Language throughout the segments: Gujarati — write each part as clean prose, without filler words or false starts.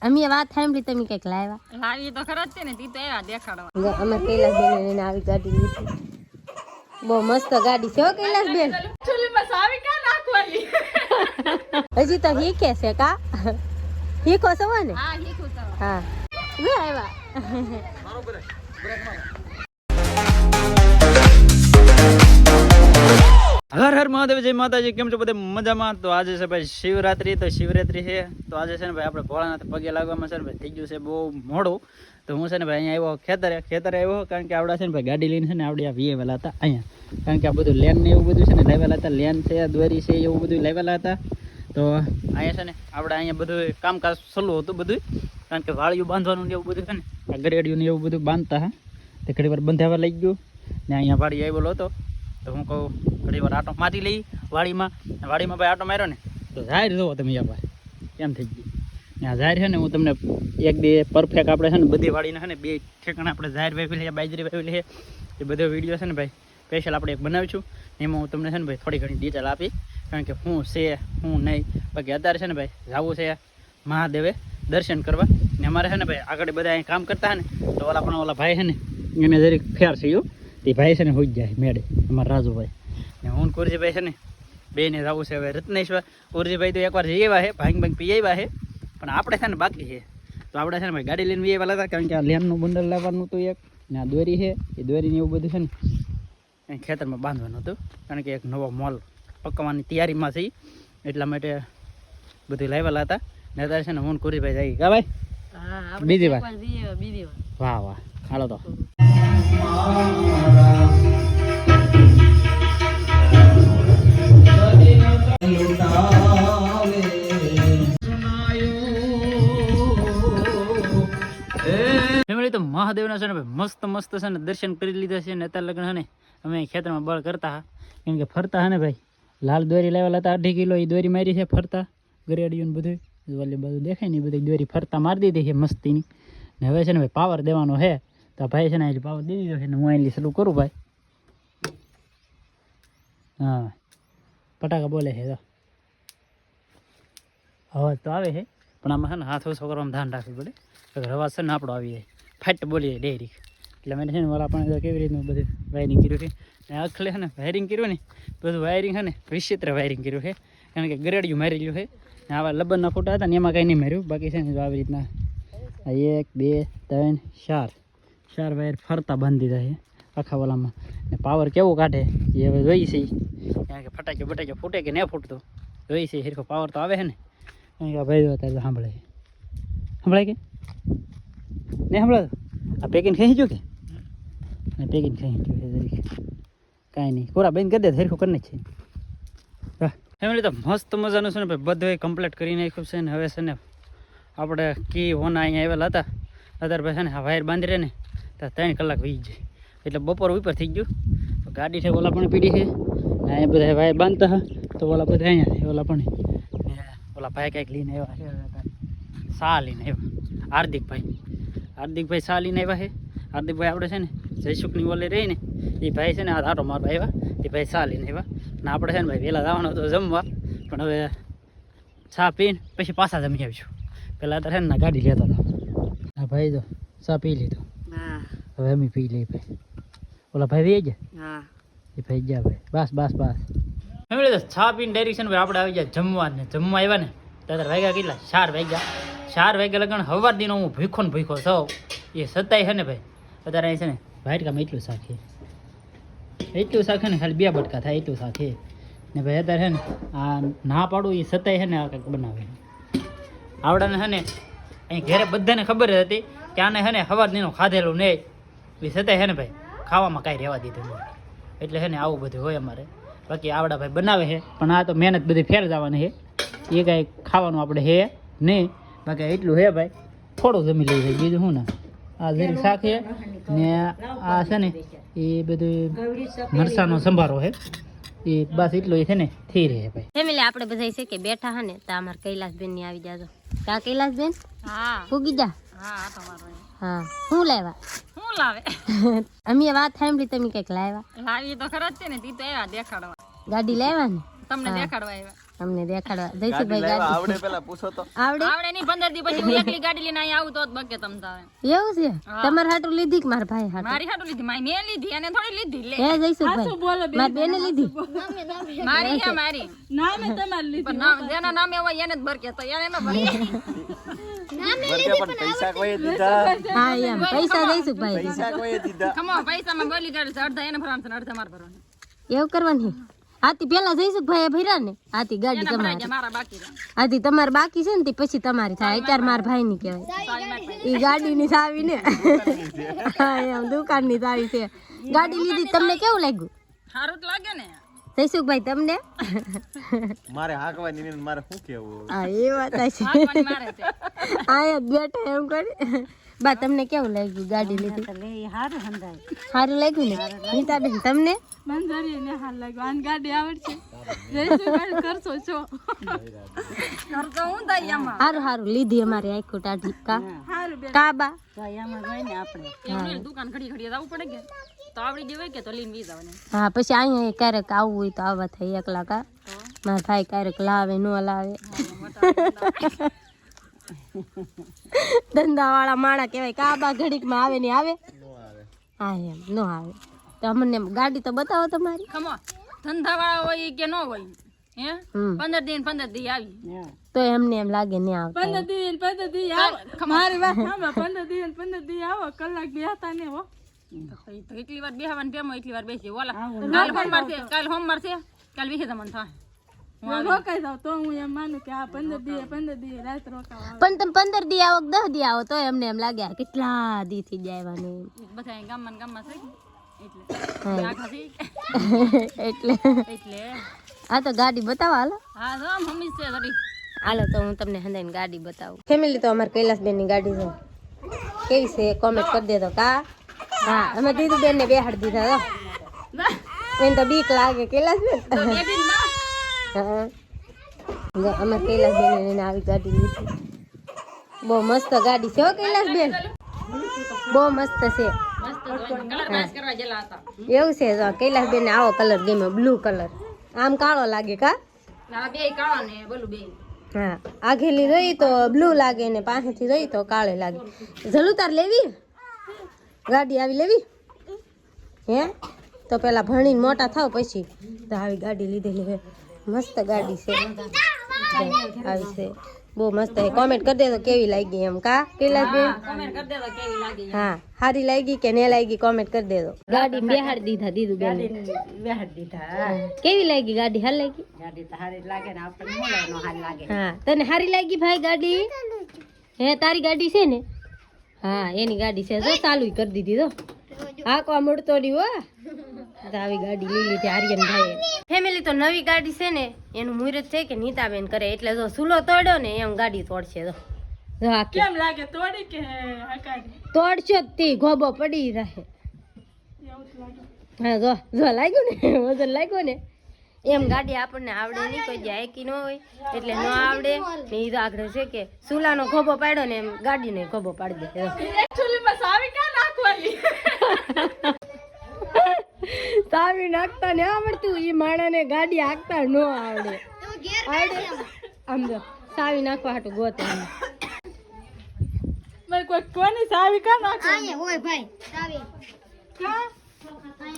અમે વાત સાંભળી તમે કઈક લાવ્યા લાવી તો ખરા જ છે ને તી તો એવા દેખાડવા અમે કૈલાસબેન એને આવી ગાડી લીધી બહુ મસ્ત ગાડી છે હો કૈલાસબેન ચૂલીમાં સાવી ક્યાં નાખવાની હજી તો હીકે છે કા હીકો છો ને હા હીકું તો હા વે આવ્યા હર હર મહાદેવ જય માતાજી કેમ છો બધે મજામાં તો આજે છે ભાઈ શિવરાત્રી તો શિવરાત્રી છે તો આજે છે ને ભાઈ આપણે ભોળાનાથ પગે લાગવામાં છે ને ભાઈ થઈ ગયું છે બહુ મોડું તો હું છે ને ભાઈ અહીંયા આવ્યો ખેતરે આવ્યો કારણ કે આવડા છે ને ભાઈ ગાડી લઈને છે ને આપણે આ વીએવેલા હતા અહીંયા કારણ કે આ બધું લેન ને એવું બધું છે ને લાવેલા હતા લેન છે દોરી છે એવું બધું લાવેલા હતા તો અહીંયા છે ને આપણે અહીંયા બધું કામકાજ સલું હતું બધું કારણ કે વાળિયું બાંધવાનું ને એવું બધું છે ને આ ગરેડિયું ને એવું બધું બાંધતા હા તે ઘડી વાર બંધાવા લઈ ગયું ને અહીંયા વાળી આવેલો હતો તો હું કહું ઘણી વાર આટો મારી લઈ વાડીમાં ભાઈ આટો માર્યો ને તો જાહેર જોવો તમે યા ભાઈ કેમ થઈ ગયું ત્યાં જાહેર છે ને હું તમને એક બે પરફેક્ટ આપણે છે ને બધી વાડીને છે ને બે ઠેકાણે આપણે જાહેર વાવેલી છે બાજરી વાવેલી છે એ બધો વિડીયો છે ને ભાઈ સ્પેશિયલ આપણે એક બનાવીશું એમાં હું તમને છે ને ભાઈ થોડી ઘણી ડિટેલ આપી કારણ કે શું છે શું નહીં બાકી અત્યારે છે ને ભાઈ જવું છે મહાદેવે દર્શન કરવા ને અમારે છે ને ભાઈ આગળ બધા અહીં કામ કરતા ને તો ઓલા ભાઈ છે ને એને જરીક ફેર છે એવું તે ભાઈ છે ને હોઈ જાય મેળે અમારા રાજુભાઈ ને હું કુરજીભાઈ છે ને બેને જવું છે હવે રત્નેશ્વર કુરજીભાઈ તો એકવાર જઈ આવ્યા છે ભાંગ પી આવ્યા છે પણ આપણે છે ને બાકી છે તો આપણે છે ને ભાઈ ગાડી લઈને આવ્યા હતા કારણ કે આ લેનનું બંડલ લાવવાનું હતું એક ને આ દોરી છે એ દોરીને એવું બધું છે ને એ ખેતરમાં બાંધવાનું હતું કારણ કે એક નવો મોલ પકવવાની તૈયારીમાં છે એટલા માટે બધું લાવેલા હતા ને અત્યારે છે ને હું કુરજીભાઈ જઈ કા ભાઈ બીજી વાર વાહ વાહ હાલો તો ફેમિલી તો મહાદેવના છે ને ભાઈ મસ્ત છે ને દર્શન કરી લીધા છે ને અત્યારે લગ્ન છે ને અમે ખેતરમાં બળ કરતા હા કેમ કે ફરતા હા ને ભાઈ લાલ દોરી લાવેલા હતા 2.5 કિલો એ દોરી મારી છે ફરતા ગરેડિયું બધું વાલી બાજુ દેખાય ને બધી દોરી ફરતા મારી દીધી છે મસ્તીની ને હવે છે ને ભાઈ પાવર દેવાનો છે તો ભાઈ છે ને અહીં પાવર દઈ દીધો છે ને હું અહીં શરૂ કરું ભાઈ હા પટાકા બોલે છે તો અવાજ તો આવે છે પણ આમાં છે ને હાથ ઓછો કરવામાં ધ્યાન રાખવું પડે અવાજ છે ને આપણો આવી જાય ફાટ બોલીએ ડેરી એટલે મેં છે ને વાળા પણ કેવી રીતનું બધું વાયરિંગ કર્યું છે ને અખલે છે ને વાયરિંગ કર્યું ને બધું વાયરિંગ છે ને વિચિત્ર વાયરિંગ કર્યું છે કારણ કે ગરેડિયું મારી રહ્યું છે ને આવા લબનના ફોટા હતા ને એમાં કંઈ નહીં માર્યું બાકી છે ને આવી રીતના 1 2 3 4 વાયર ફરતા બાંધી દીધા છે આખા વાલામાં ને પાવર કેવો કાઢે એ હવે જોઈ છે કારણ કે ફટાકે ફૂટે કે નહીં ફૂટતો જોઈ છે હિરખો પાવર તો આવે છે ને કારણ કે ભાઈ અત્યારે સંભળાય કે નહીં સંભળાય આ પેકિંગ ખેંચી ગયું કે પેકિંગ ખેંચી ગયું જરીક કાંઈ નહીં કોરા બંધ કરી દે હિરખો કરી નાખે ફેમિલી તો મસ્ત મજાનું છે ને ભાઈ બધું કમ્પ્લીટ કરી નાખ્યું છે ને હવે છે ને આપણે કી હોના અહીંયા આવેલા હતા અત્યારે ભાઈ છે ને આ વાયર બાંધી રહે ને તો 3 કલાક વી જાય એટલે બપોર ઉપર થઈ ગયું તો ગાડી છે ઓલા પણ પીડી છે અહીંયા બધા વાયર બાંધતા હા તો ઓલા બધા અહીંયા છે ઓલા પણ ઓલા ભાઈ કંઈક લઈને આવ્યા છે સા લઈને આવ્યા હાર્દિકભાઈ સા લઈને આવ્યા છે હાર્દિકભાઈ આપણે છે ને જયસુખની ઓલે રહી ને એ ભાઈ છે ને આ આટો મારવા આવ્યા એ ભાઈ સા લઈને આવ્યા ને આપણે છે ને ભાઈ વહેલા જવાનું હતું જમવા પણ હવે ચા પીને પછી પાછા જમી આવીશું પહેલાં અત્યારે છે ને ગાડી લેતા હતા હા ભાઈ તો ચા પી લીધો હવે અમે પી લઈએ ભાઈ ઓલા ભાઈ વી ગયા એ ભાઈ ગયા ભાઈ બસ ફેમિલી તો ચા પીને ડાયરેક્શન ભાઈ આપણે આવી ગયા જમવા આવ્યા ને ત્યારે વાગ્યા કેટલા 4 વાગ્યા લગન હવાર દીનો હું ભૂખો સૌ એ સતાય છે ને ભાઈ અત્યારે અહીં છે ને વાટકામાં એટલું શાક છે ને ખાલી 2 બટકા થાય એટલું શાક છે ને ભાઈ અત્યારે છે ને આ ના પાડું એ સતાય છે ને આ કંઈક બનાવે આવડાને છે ને અહીં ઘરે બધાને ખબર હતી કે આને છે ને હવાર દીનો ખાધેલું નહીં એ સતાય છે ને ભાઈ ખાવામાં કાંઈ રહેવા દીધું નહીં એટલે છે ને આવું બધું હોય અમારે બાકી આવડા ભાઈ બનાવે છે પણ આ તો મહેનત બધી ફેર જવાની છે એ કાંઈ ખાવાનું આપણે હે નહીં બાકી એટલું હે ભાઈ થોડું જમી લઈ જાય બીજું શું ને આ જરી શાક છે ને આ છે ને એ બધું મરસાનો સંભારો છે એ બસ એટલું છે ને થઈ રહે ભાઈ ફેમિલી આપણે બધા છે કે બેઠા હા ને તો અમાર કૈલાસબેન ની આવી જાજો કા કૈલાસબેન હા ફૂગી જા હા તો મારો હા હું લાવ્યા હું લાવે અમે વાત સાંભળી તમે કઈક લાવ્યા લાવી તો ખરા જ છે ને તી તો એવા દેખાડવા ગાડી લાવ્યા ને તમને દેખાડવા આવ્યા તમને દેખાડવા જઈશું ભાઈ ગાડી આવડે પેલા પૂછો તો આવડે આવડે નહીં 15 દી પછી હું એકલી ગાડી લઈને અહીંયા આવું તો જ બકે તમ તારે એવું છે તમારે હાટું લીધી કે મારા ભાઈ હાટું મારી હાટુ લીધી મારી મેં લીધી અને થોડી લીધી લે હે જઈશું ભાઈ મારી બેને લીધી મારી હે મારી નામે તમારે લીધી પણ નામ જેના નામે હોય એને જ બરકે તો એને ન બરકે બરકે પણ પૈસા કોઈ દીધા હા એમ પૈસા દઈશું ભાઈ પૈસા કોઈ દીધા ખમો પૈસામાં બોલી ગાડી છે અડધા એને ભરવાનું છે અડધા માર ભરવાનું એવું કરવાની આથી પેલા જઈશું ભાઈ ભર્યા ને આથી ગાડી એના ભરાઈ તમારી ગયા મારા બાકી રહે આથી તમારે બાકી છે ને તે પછી તમારી થાય અત્યારે મારા ભાઈ ની કહેવાય ઈ ગાડી ની ચાવી ને હા એમ દુકાન ની ચાવી છે ગાડી લીધી તમને કેવું લાગ્યું સારું જ લાગે ને જઈશું ભાઈ તમને મારે હાંકવાની ને મારે શું કેવું હા એ વાત છે હાંકવાની મારે છે આયા બેઠા એમ કરી બા તમને કેવું લાગ્યું ગાડી લીધી સારું લાગ્યું ને નીતાબેન તમને મંજરી ને હાલ લાગ્યો આન ગાડી આવડશે જઈશું ગાડી કરશો છો કરતો હું થાય એમાં સારું સારું લીધી અમારી આખું ટાઢી કા હારું બેન કા બા એમને દુકાન ઘડી ઘડી જવું પડે કે તો આવડી ગઈ હોય કે તો લઈને વી જવાની હા પછી અહીંયા ક્યારેક આવવું હોય તો આવવા થાય એકલા કા મારા ભાઈ ક્યારેક લાવે ન લાવે ધંધા વાળા માણા કહેવાય કા બા ઘડીક માં આવે ને આવે હા એમ નો આવે તો અમને ગાડી તો બતાવો તમારી ખમો ધંધા વાળા હોય કે ન હોય હે હમ 15 દી આવી તો એમને એમ લાગે ને આવતા 15 દી આવો મારી વાત સાંભળો 15 દી આવો કલાક બેહતા ને હો તો એટલી વાર બેહવાનું પેમો એટલી વાર બેસી ઓલા કાલ સોમવાર છે કાલ વિશે તમને થાય હું રોકાઈ જાવ તો હું એમ માનું કે આ 15 દી રાત રોકાવા પણ તમે 15 દી આવો 10 દી આવો તો એમને એમ લાગે આ કેટલા દી થી જવાનું બધા ગામમાં છે હા. આખા છે એટલે એટલે આ તો ગાડી બતાવો હાલો હા જો મમ્મી છે ઘડી હાલો તો હું તમને હંદાઈને ગાડી બતાવું ફેમિલી તો અમારે કૈલાસબેન ની ગાડી છે કેવી છે કોમેન્ટ કરી દેજો કા હા અમે દીદુબેન ને બેહાડી દીધા તો એને તો બીક લાગે કૈલાસબેન હા જો અમારે કૈલાસબેન એને આવી ગાડી લીધી બહુ મસ્ત ગાડી છે હો કૈલાસબેન બહુ મસ્ત છે કલર મેચ કરવા જેલા હતા એવું છે જો કૈલાસબેન ને આવો કલર ગમે બ્લુ કલર આમ કાળો લાગે કા આ બે કાળા ને બોલું બે હા આગેલી રહી તો બ્લુ લાગે ને પાસેથી રહી તો કાળે લાગે જલુતાર લેવી ગાડી આવી લેવી હે તો પેલા ભણીને મોટા થાવ પછી તો આવી ગાડી લીધેલી હે મસ્ત ગાડી છે આવી છે બહુ મસ્ત છે કોમેન્ટ કરી દેજો કેવી લાગી એમ કા કૈલાસબેન કમેન્ટ કરી દેજો કેવી લાગી હા સારી લાગી કે ને લાગી કોમેન્ટ કરી દેજો ગાડી બેહાડી દીધા દીધું બેન કેવી લાગી ગાડી હાલ લાગી હા તને સારી લાગી ભાઈ ગાડી હે તારી ગાડી છે ને હા એની ગાડી છે જો ચાલુ કરી દીધી તો હાકવા મળતો નહીં હો તો આવી ગાડી લઈ લીધી આર્યનભાઈ ફેમિલી તો નવી ગાડી છે ને એનું મુહૂર્ત છે કે નીતાબેન કરે એટલે જો સુલો તોડ્યો ને એમ ગાડી તોડશે જો આખી કેમ લાગે તોડી કે હકાડી તોડશો જ તે ગોબો પડી રહે એવું જ લાગે હા જો જો લાગ્યું ને વજન લાગ્યું ને એમ ગાડી આપણને આવડે નહીં કોઈ જાય કે ન હોય એટલે ન આવડે ને એ તો આગળ છે કે સુલાનો ખોબો પાડ્યો ને એમ ગાડીને ખોબો પાડી દે એકચ્યુઅલી માં સાવી ક્યાં નાખવાની સાવી નાખતા ને આવડતું એ માણાને ગાડી હાંકતા ન આવડે આવડે આમ જો સાવી નાખવા હાટું ગોતે આમ. મેં કોની સાવી ક્યાં નાખવાની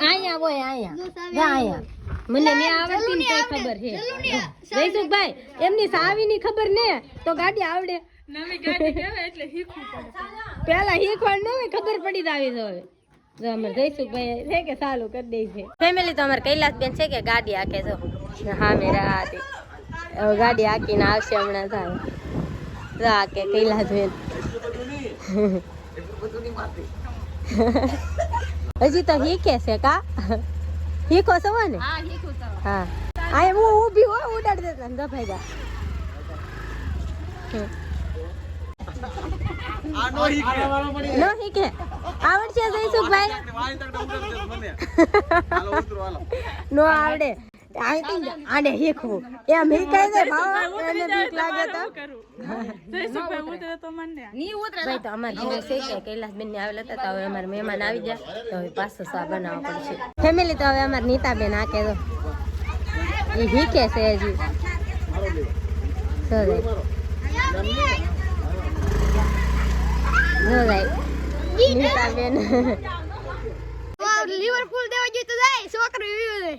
અહીંયા હોય અહીંયા જા અહીંયા મને ને આવડતી ને કઈ ખબર છે જયસુખભાઈ એમની સાવીની ખબર ને તો ગાડી આવડે નવી ગાડી કેવાય એટલે શીખવું પડે પેલા શીખવાનું ન હોય ખબર પડી જ આવી હવે જો અમારે જયસુખભાઈ છે કે ચાલુ કરી દે છે ફેમિલી તો અમારે કૈલાસબેન છે કે ગાડી હાકે જો હા મેરા હતી હવે ગાડી હાકીને આવશે હમણાં થાય જો હાકે કૈલાસબેન હજી તો શીખે છે કા શીખો છો ને હા શીખું છું હા આ હું ઊભી હો ઉડાડી દેતા ને દફાઈ જા નો શીખે આવડશે જયસુખભાઈ નો આવડે આને શીખવું એમ શીખાય છે ભાવ એને બીક લાગે તો જયસુખભાઈ ઉતરે તો મને ની ઉતરે ભાઈ તો અમારે ઘરે છે કે કૈલાસબેન ને આવેલા હતા તો હવે અમારે મહેમાન આવી જાય તો હવે પાછો સા બનાવવા પડશે ફેમિલી તો હવે અમારે નીતાબેન આ કે એ શીખે છે હજી લિવરપૂલ દેવા જોઈએ તો જાય છોકરો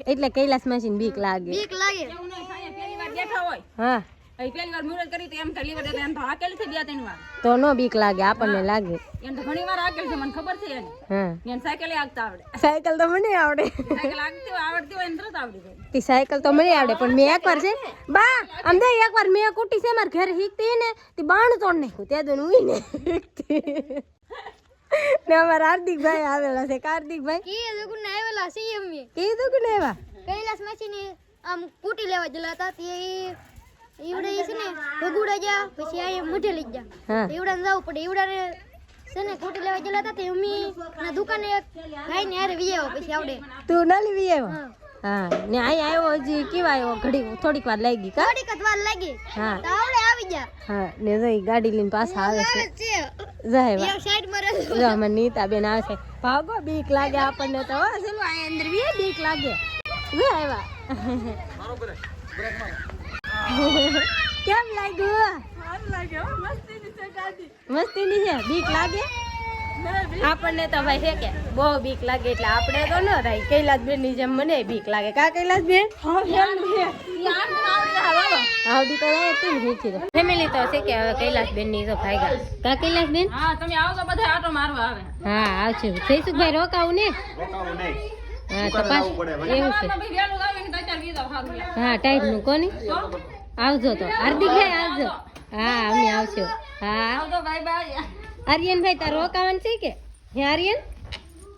એટલે કૈલાસ માસીને બીક લાગે એવું નહીં થાય પહેલી વાર બેઠા હોય હા અહીં પહેલી વાર મુરત કરી તો એમ થાય લીવર દેતા એમ તો હાકેલ છે 2-3 વાર તો નો બીક લાગે આપણને લાગે એમ તો ઘણી વાર હાકેલ છે મને ખબર છે એને હા એને સાયકલ આગતા આવડે સાયકલ તો મને આવડે સાયકલ આગતી હોય આવડતી હોય એને તરત આવડી જાય તી સાયકલ તો મને આવડે પણ મેં એકવાર છે બા આમ દે એકવાર મેં કુટી છે મારા ઘરે શીખતી ને તે બાણ તોડ નાખ્યું તે દોન ઉઈ ને ને અમારા હાર્દિકભાઈ આવેલા છે કાર્તિકભાઈ કીધું ને આવેલા છે એમ કીધું કે ને એવા કૈલાસ માસીને આમ કૂટી લેવા ગયેલા હતા તે ઈવડે છે ને ભગુડા જા પછી આ મઢે લઈ જા હા ઈવડાને જવું પડે ઈવડાને છે ને કૂટી લેવા ગયેલા હતા તે અમી ના દુકાને ભાઈ ને હારે વી આવ્યો પછી આવડે તું નાલી વી આવ્યો હા ને અહીં આવ્યો હજી કેવા આવ્યો ઘડી થોડીક વાર લાગી કા થોડીક જ વાર લાગી હા તો આવડે આવી જા હા ને જો ઈ ગાડી લઈને પાછા આવે છે છે જાય વા યા સાઈડ માં રહે જો મને નીતા બેન આવે છે ભાગો બીક લાગે આપણને તો હો ચલો આ અંદર વી બીક લાગે જો આવ્યા કેમ લાગ્યું સારું લાગે હો મસ્તીની છે ગાડી મસ્તીની છે બીક લાગે આપણને તો ભાઈ છે કે બહુ બીક લાગે એટલે આપણે તો ન થાય કૈલાસ બેન ની જેમ મને બીક લાગે કા કૈલાસ બેન આવડી તો જાય તું હીચી ફેમિલી તો છે કે હવે કૈલાસ બેન ની તો ભાઈ કા કૈલાસ બેન હા તમે આવો તો બધા આટો મારવા આવે હા આવશે જયસુખભાઈ રોકાવું ને રોકાવું નહીં હા તો પાછું એવું છે ભાઈ વેલું આવે ને તો વી દો સારું યાર હા ટાઈટ નું કોની આવજો તો હાર્દિકભાઈ આવજો હા અમે આવશું હા તો બાય બાય આર્યનભાઈ તાર રોકાવાનું છે કે હે આર્યન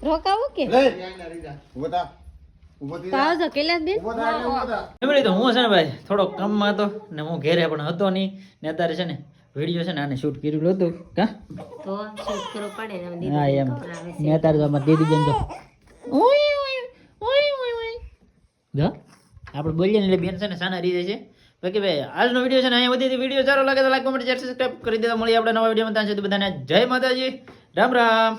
રોકાવું કે તો આવજો કૈલાસબેન ફેમિલી તો હું છે ને ભાઈ થોડો કામમાં હતો ને હું ઘેરે પણ હતો નહીં ને અત્યારે છે ને વિડીયો છે ને આને શૂટ કરેલું હતું કા તો શૂટ કરવો પડે ને હા એમ ને અત્યારે તો અમારી દીદી બેન જો ઓય ઓય ઓય ઓય ઓય જો આપણે બોલીએ ને એટલે બેન છે ને સાના રીજે છે બાકી ભાઈ આજનો વિડીયો છે ને અહીંયા બધી વિડીયો સારો લાગે તો લાઈક કમેન્ટ શેર સબસ્ક્રાઇબ કરી દેજો. મળી આપણે નવા વિડીયોમાં ત્યાં સુધી બધાને જય માતાજી રામ રામ.